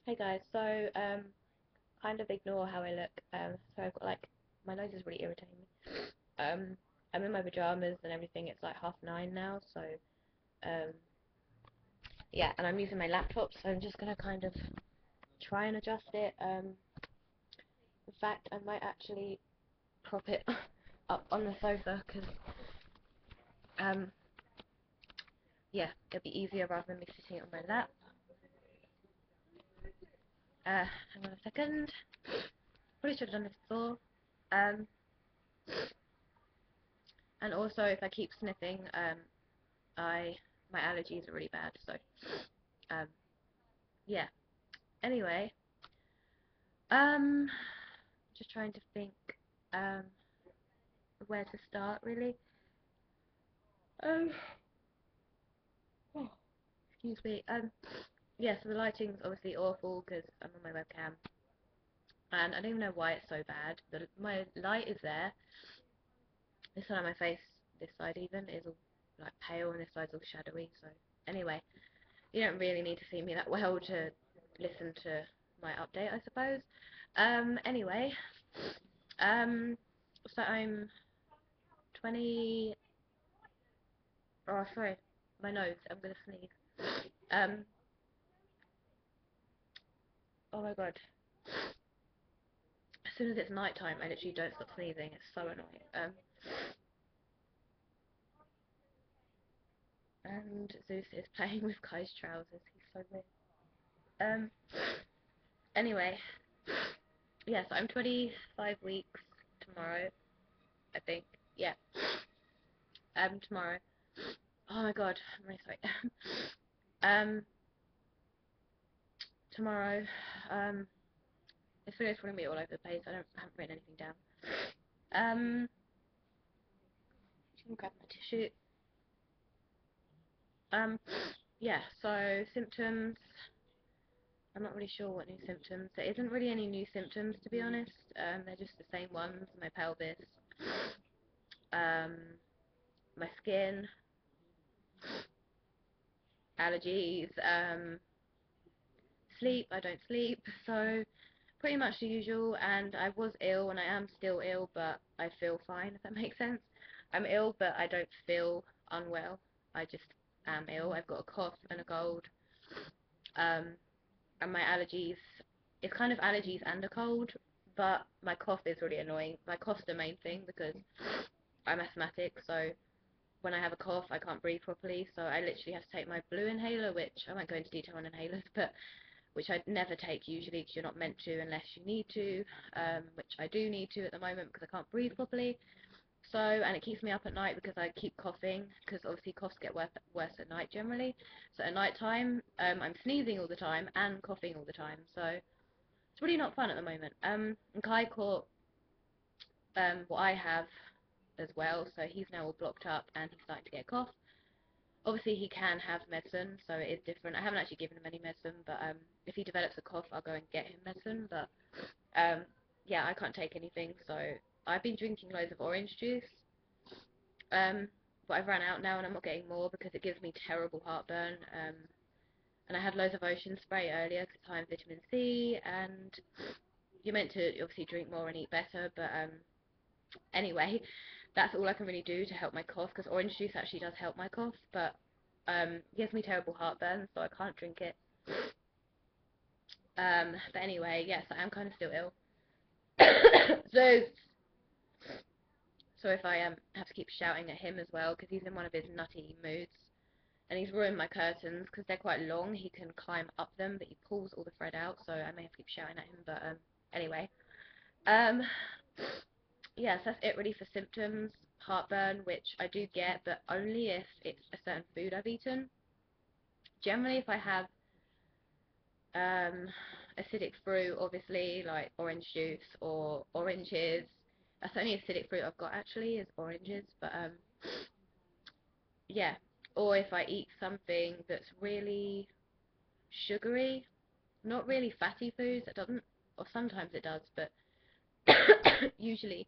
Hey guys, so kind of ignore how I look. So I've got like my nose is really irritating me. I'm in my pajamas and everything. It's like 9:30 now, so um, yeah, and I'm using my laptop, so I'm just gonna kind of try and adjust it. In fact, I might actually prop it up on the sofa because um, yeah, it'll be easier rather than me sitting on my lap. Hang on a second. Probably should have done this before. Um, and also, if I keep sniffing, I my allergies are really bad, so um yeah. Anyway, um just trying to think um where to start really. Um oh, excuse me. Yeah, so the lighting's obviously awful because I'm on my webcam and I don't even know why it's so bad. My light is there. This side of my face, this side even, is all like pale and this side's all shadowy, so anyway, you don't really need to see me that well to listen to my update, I suppose. Anyway, um, so I'm 20. Oh, sorry, my nose. I'm gonna sneeze. Um, oh my god. As soon as it's night time, I literally don't stop sneezing. It's so annoying. And Zeus is playing with Kai's trousers. He's so weird. Um, anyway, yes, I'm 25 weeks tomorrow, I think. Yeah, tomorrow. Oh my god, I'm really sorry. um, tomorrow. Um, this video's probably me all over the place. I haven't written anything down. Just gonna grab my tissue. Um, yeah. So symptoms. I'm not really sure what new symptoms. There isn't really any new symptoms to be honest. They're just the same ones. My pelvis. Um, my skin. Allergies. Sleep. I don't sleep. So pretty much the usual, and I was ill and I am still ill, but I feel fine, if that makes sense. I'm ill, but I don't feel unwell. I just am ill. I've got a cough and a cold, um, and my allergies, it's kind of allergies and a cold, but my cough is really annoying. My cough's the main thing because I'm asthmatic, so when I have a cough, I can't breathe properly, so I literally have to take my blue inhaler, which I won't go into detail on inhalers, but which I'd never take usually because you're not meant to unless you need to, which I do need to at the moment because I can't breathe properly. So, and it keeps me up at night because I keep coughing, because obviously coughs get worse at night generally. So at night time, I'm sneezing all the time and coughing all the time. So it's really not fun at the moment. And Kai caught what I have as well, so he's now all blocked up and he's starting to get a cough. Obviously he can have medicine, so it is different. I haven't actually given him any medicine, but if he develops a cough, I'll go and get him medicine. But um, yeah, I can't take anything, so I've been drinking loads of orange juice. Um, but I've run out now, and I'm not getting more because it gives me terrible heartburn. And I had loads of ocean spray earlier because it's high in vitamin C, and you're meant to obviously drink more and eat better. But anyway, that's all I can really do to help my cough because orange juice actually does help my cough, but it gives me terrible heartburn, so I can't drink it. But anyway, yes, I am kind of still ill. so so if I have to keep shouting at him as well because he's in one of his nutty moods, and he's ruined my curtains because they're quite long. He can climb up them, but he pulls all the thread out, so I may have to keep shouting at him. But anyway, um, yes, that's it really for symptoms. Heartburn, which I do get, but only if it's a certain food I've eaten. Generally, if I have um, acidic fruit, obviously, like orange juice or oranges. That's the only acidic fruit I've got actually is oranges, but yeah. Or if I eat something that's really sugary, not really fatty foods, that doesn't, or sometimes it does, but usually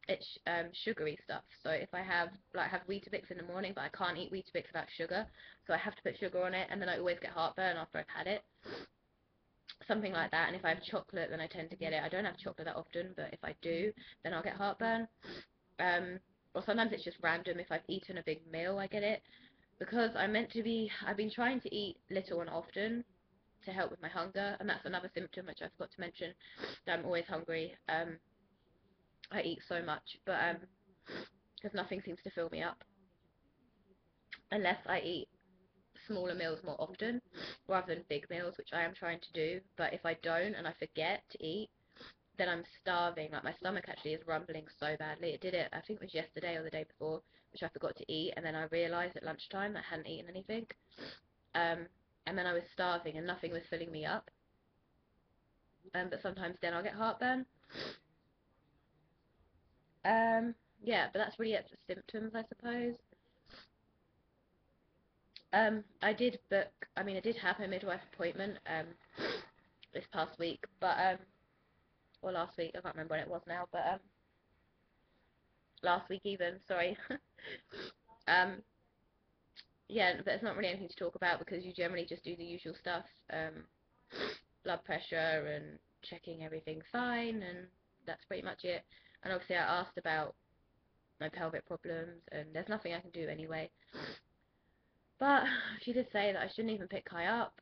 it's sugary stuff. So if I have Weetabix in the morning, but I can't eat Weetabix without sugar, so I have to put sugar on it, and then I always get heartburn after I've had it. something like that. And if I have chocolate, then I tend to get it. I don't have chocolate that often, but if I do, then I'll get heartburn. Or sometimes it's just random. If I've eaten a big meal, I get it. Because I've been trying to eat little and often to help with my hunger, and that's another symptom which I forgot to mention, that I'm always hungry. I eat so much, but because nothing seems to fill me up unless I eat smaller meals more often rather than big meals, which I am trying to do. But if I don't and I forget to eat, then I'm starving. Like, my stomach actually is rumbling so badly. It did it, I think it was yesterday or the day before, which I forgot to eat, and then I realised at lunchtime that I hadn't eaten anything. Um, and then I was starving and nothing was filling me up. But sometimes then I'll get heartburn. Um, yeah, but that's really it for symptoms, I suppose. I did have a midwife appointment this past week, but or last week, I can't remember when it was now, but last week even, sorry. um, yeah, but it's not really anything to talk about because you generally just do the usual stuff, blood pressure and checking everything's fine, and that's pretty much it. And obviously I asked about my pelvic problems, and there's nothing I can do anyway. But she did say that I shouldn't even pick Kai up,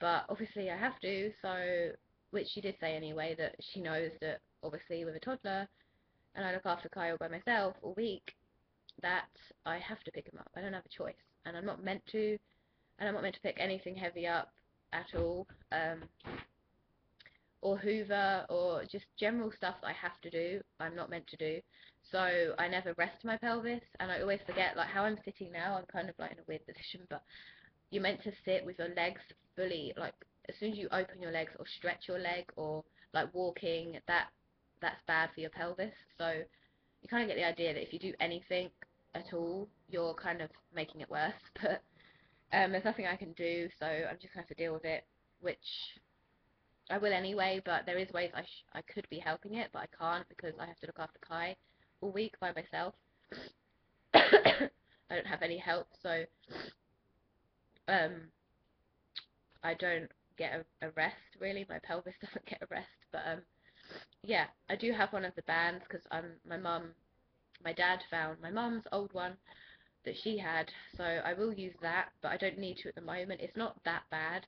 but obviously I have to, so, which she did say anyway, that she knows that obviously with a toddler, and I look after Kyle by myself all week, that I have to pick him up. I don't have a choice, and I'm not meant to, and I'm not meant to pick anything heavy up at all, or hoover, or just general stuff that I have to do, I'm not meant to do. So I never rest my pelvis, and I always forget, like how I'm sitting now, I'm kind of like in a weird position, but you're meant to sit with your legs fully, like as soon as you open your legs or stretch your leg or like walking, that's bad for your pelvis. So you kind of get the idea that if you do anything at all, you're kind of making it worse. But there's nothing I can do, so I'm just gonna have to deal with it, which I will anyway. But there is ways I could be helping it, but I can't because I have to look after Kai all week by myself. I don't have any help, so um I don't get a rest really. My pelvis doesn't get a rest. But yeah, I do have one of the bands because my dad found my mum's old one that she had, so I will use that. But I don't need to at the moment. It's not that bad.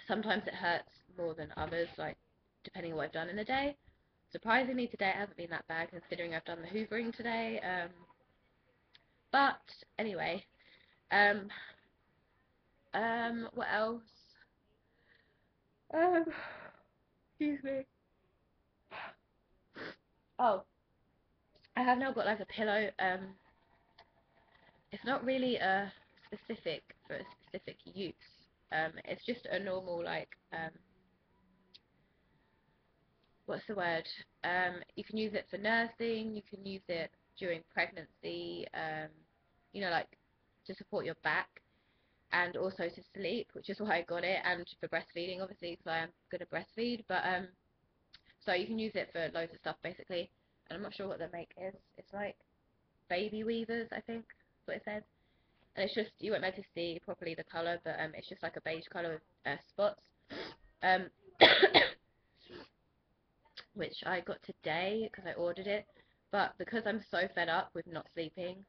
Sometimes it hurts more than others, like depending on what I've done in the day. Surprisingly, today it hasn't been that bad considering I've done the hoovering today. But anyway, um, what else? Um, excuse me. Oh, I have now got like a pillow. It's not really specific for a specific use. It's just a normal like what's the word? You can use it for nursing. You can use it during pregnancy. Like to support your back and also to sleep, which is why I got it, and for breastfeeding, obviously, because I am going to breastfeed. But so you can use it for loads of stuff basically. And I'm not sure what the make is. It's like Baby Weavers, I think, is what it says. And it's just, you won't be able to see properly the colour, but it's just like a beige colour with spots, um, which I got today because I ordered it. But because I'm so fed up with not sleeping,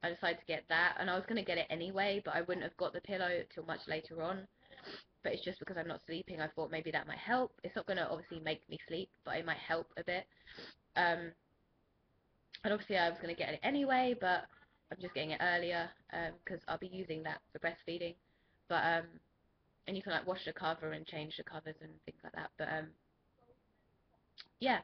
I decided to get that, and I was going to get it anyway, but I wouldn't have got the pillow till much later on. But it's just because I'm not sleeping, I thought maybe that might help. It's not going to obviously make me sleep, but it might help a bit. Um, and obviously I was going to get it anyway, but I'm just getting it earlier because I'll be using that for breastfeeding. But and you can like wash the cover and change the covers and things like that. But yeah,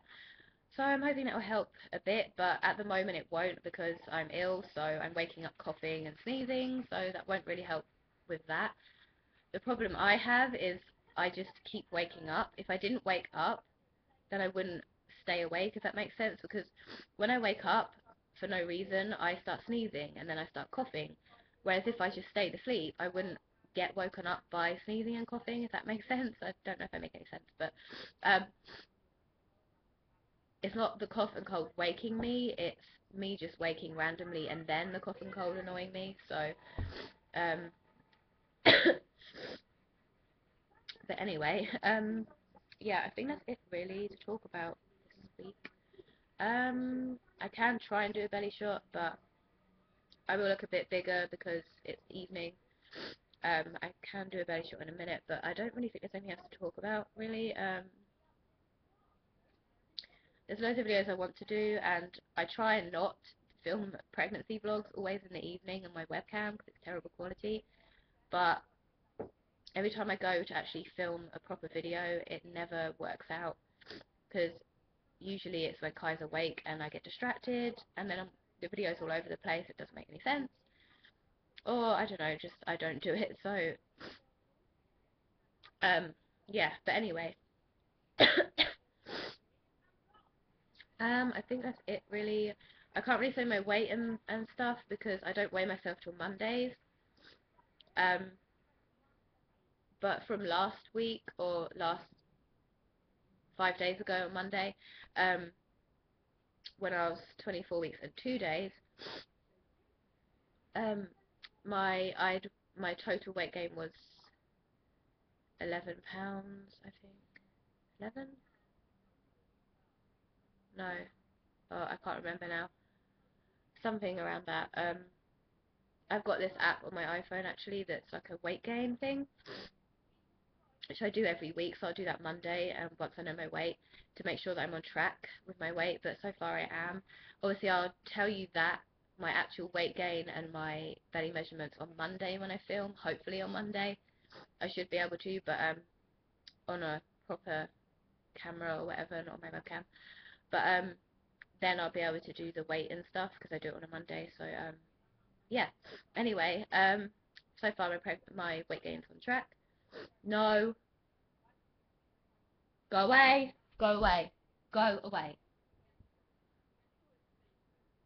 so I'm hoping that will help a bit, but at the moment it won't because I'm ill, so I'm waking up coughing and sneezing, so that won't really help with that. The problem I have is I just keep waking up. If I didn't wake up, then I wouldn't stay awake, if that makes sense, because when I wake up for no reason, I start sneezing and then I start coughing. Whereas if I just stayed asleep, I wouldn't get woken up by sneezing and coughing, if that makes sense. I don't know if I make any sense, but um, it's not the cough and cold waking me, it's me just waking randomly and then the cough and cold annoying me. So um, But anyway, yeah, I think that's it really to talk about this week. I can try and do a belly shot, but I will look a bit bigger because it's evening. I can do a belly shot in a minute, but I don't really think there's anything else to talk about, really. There's loads of videos I want to do, and I try and not film pregnancy vlogs always in the evening on my webcam because it's terrible quality. But every time I go to actually film a proper video, it never works out because usually it's when Kai's awake and I get distracted, and then the video's all over the place. It doesn't make any sense, or I don't know, just I don't do it. So yeah. But anyway, I think that's it really. I can't really say my weight and stuff because I don't weigh myself till Mondays. Um, but from last week or last 5 days ago on Monday, um, when I was 24 weeks and 2 days, um, my total weight gain was 11 pounds, I think. 11? No, oh, I can't remember now. Something around that. I've got this app on my iPhone actually that's like a weight gain thing, which I do every week. So I'll do that Monday, once I know my weight, to make sure that I'm on track with my weight. But so far I am. Obviously, I'll tell you that my actual weight gain and my belly measurements on Monday when I film. Hopefully on Monday I should be able to, but on a proper camera or whatever, not on my webcam. But then I'll be able to do the weight and stuff because I do it on a Monday. So yeah. Anyway, so far my weight gain's on track. No, go away, go away, go away.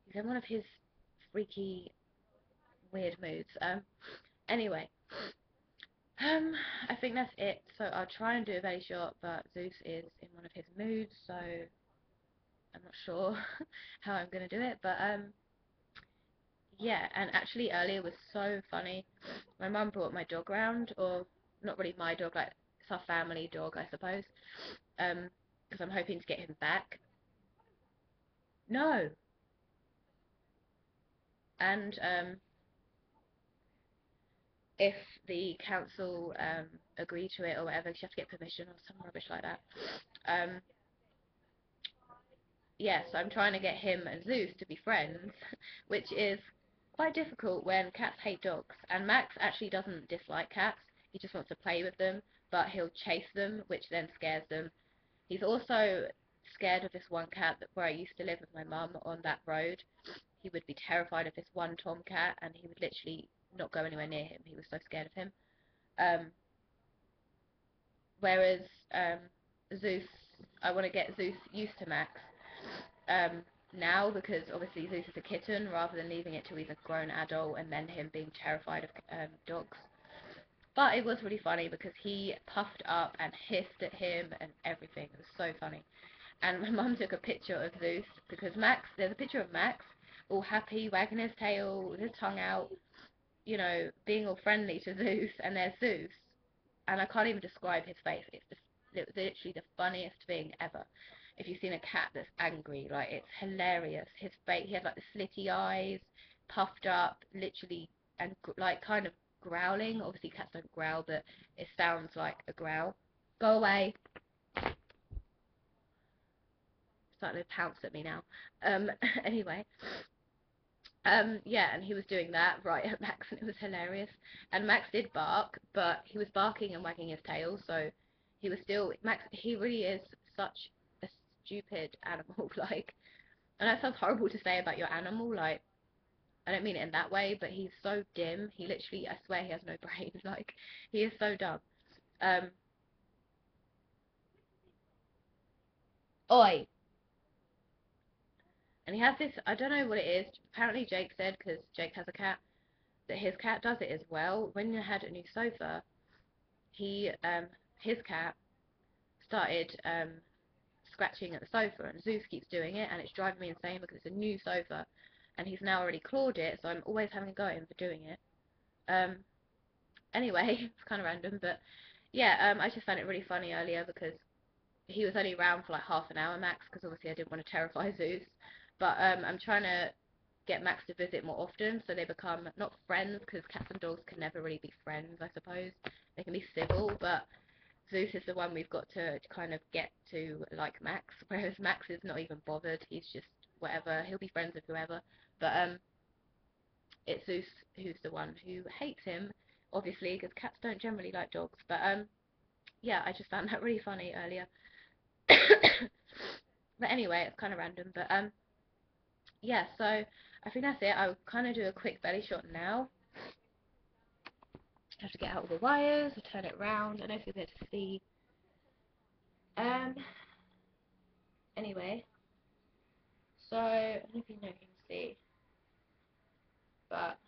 He's in one of his freaky, weird moods. Anyway, I think that's it. So I'll try and do a belly shot, but Zeus is in one of his moods, so I'm not sure how I'm gonna do it. But yeah, and actually earlier was so funny. My mum brought my dog round, or not really my dog, like it's our family dog, I suppose. Because I'm hoping to get him back. No, and if the council agree to it or whatever, you have to get permission or some rubbish like that. Um, yeah, so I'm trying to get him and Zeus to be friends, which is quite difficult when cats hate dogs. And Max actually doesn't dislike cats, he just wants to play with them, but he'll chase them, which then scares them. He's also scared of this one cat where I used to live with my mum on that road. He would be terrified of this one tomcat, and he would literally not go anywhere near him. He was so scared of him. Um, whereas Zeus, I want to get Zeus used to Max now because obviously Zeus is a kitten rather than leaving it till he's a grown adult and then him being terrified of dogs. But it was really funny because he puffed up and hissed at him and everything. It was so funny. And my mum took a picture of Zeus because Max, there's a picture of Max all happy, wagging his tail with his tongue out, you know, being all friendly to Zeus, and there's Zeus, and I can't even describe his face. It's literally the funniest thing ever. If you've seen a cat that's angry, like it's hilarious. His face, he has like the slitty eyes, puffed up, literally, and like kind of growling. Obviously, cats don't growl, but it sounds like a growl. Go away. Starting to pounce at me now. Anyway, yeah, and he was doing that right at Max, and it was hilarious. And Max did bark, but he was barking and wagging his tail, so he was still Max. He really is such a stupid animal. Like, and that sounds horrible to say about your animal. Like, I don't mean it in that way, but he's so dim. He literally, I swear, he has no brain. Like, he is so dumb. Um, oi. And he has this. I don't know what it is. Apparently, Jake said because Jake has a cat that his cat does it as well. When they had a new sofa, he his cat started scratching at the sofa, and Zeus keeps doing it, and it's driving me insane because it's a new sofa, and he's now already clawed it, so I'm always having a go at him for doing it. Anyway, it's kind of random, but yeah, I just found it really funny earlier because he was only around for like half an hour max, because obviously I didn't want to terrify Zeus. But I'm trying to get Max to visit more often so they become not friends, because cats and dogs can never really be friends, I suppose. They can be civil, but Zeus is the one we've got to kind of get to like Max, whereas Max is not even bothered. He's just whatever. He'll be friends with whoever. But it's Zeus who's the one who hates him, obviously, because cats don't generally like dogs. But yeah, I just found that really funny earlier. But anyway, it's kind of random. But yeah, so I think that's it. I'll kind of do a quick belly shot now. I have to get out all the wires, turn it round. I don't know if you'll be able to see. Um, anyway, so I don't know if you can see, but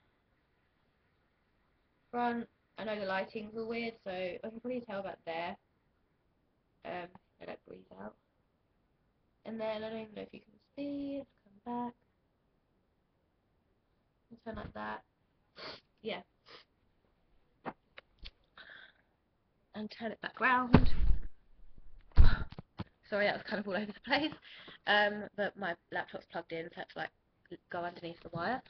front, I know the lighting's all weird, so I can probably tell about there. I don't breathe out. And then I don't even know if you can see. Let's come back. Turn like that. Yeah. And turn it back round. Sorry, that was kind of all over the place. But my laptop's plugged in, so I have to like go underneath the wire.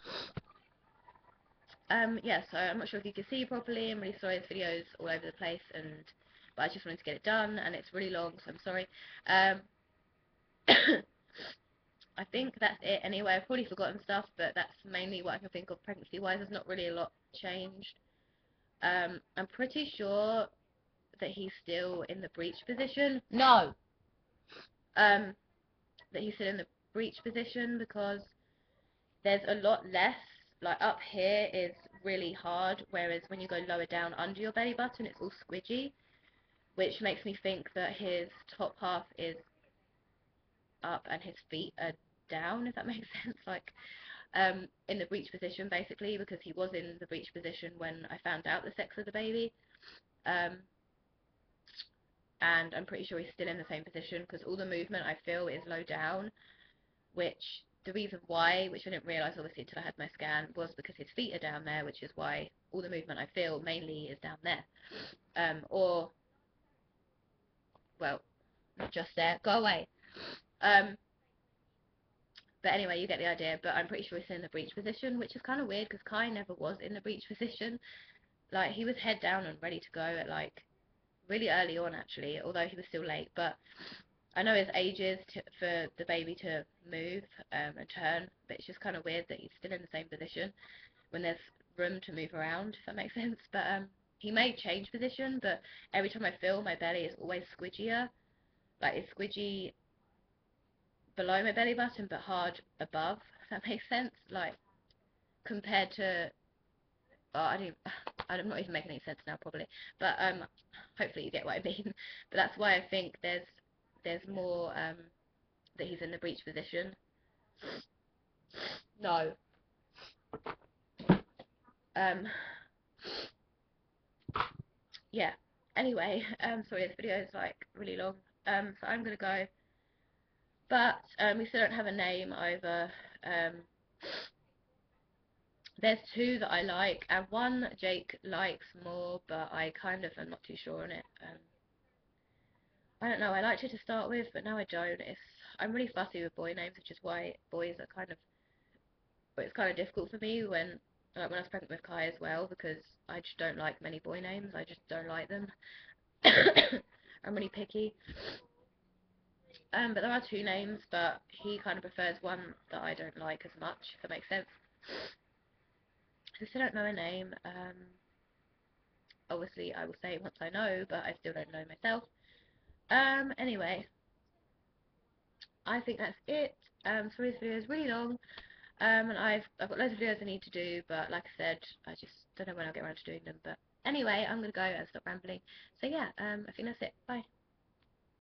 Yeah, so I'm not sure if you can see properly. I'm really sorry, this video's all over the place, but I just wanted to get it done, and it's really long, so I'm sorry. I think that's it anyway. I've probably forgotten stuff, but that's mainly what I can think of pregnancy-wise. There's not really a lot changed. I'm pretty sure that he's still in the breech position. No! That he's still in the breech position because there's a lot less, like up here is really hard, whereas when you go lower down under your belly button, it's all squidgy, which makes me think that his top half is up and his feet are down, if that makes sense. Like, in the breech position, basically, because he was in the breech position when I found out the sex of the baby. And I'm pretty sure he's still in the same position, because all the movement I feel is low down, which the reason why, which I didn't realise obviously until I had my scan, was because his feet are down there, which is why all the movement I feel mainly is down there. Or, well, not just there, go away. But anyway, you get the idea. But I'm pretty sure he's in the breech position, which is kind of weird because Kai never was in the breech position. Like, he was head down and ready to go at like really early on, actually, although he was still late. But I know his age is for the baby to move and turn, but it's just kind of weird that he's still in the same position when there's room to move around, if that makes sense. But he may change position, but every time I feel my belly is always squidgier. Like, it's squidgy below my belly button, but hard above, if that makes sense. Like, compared to, I'm not even making any sense now, probably. But hopefully you get what I mean. But that's why I think there's more that he's in the breech position. No. Yeah. Anyway, sorry, this video is like really long. So I'm gonna go. But we still don't have a name over. There's two that I like, and one Jake likes more, but I kind of am not too sure on it. I don't know. I liked it to start with, but now I don't. I'm really fussy with boy names, which is why boys are it's kind of difficult for me when, like, when I was pregnant with Kai as well, because I just don't like many boy names. I just don't like them. I'm really picky. But there are two names, but he kind of prefers one that I don't like as much, if that makes sense. I still don't know a name. Obviously I will say it once I know, but I still don't know myself. Anyway, I think that's it. So this video is really long. And I've got loads of videos I need to do, but like I said, I just don't know when I'll get around to doing them. But anyway, I'm gonna go and stop rambling. So yeah, I think that's it. Bye.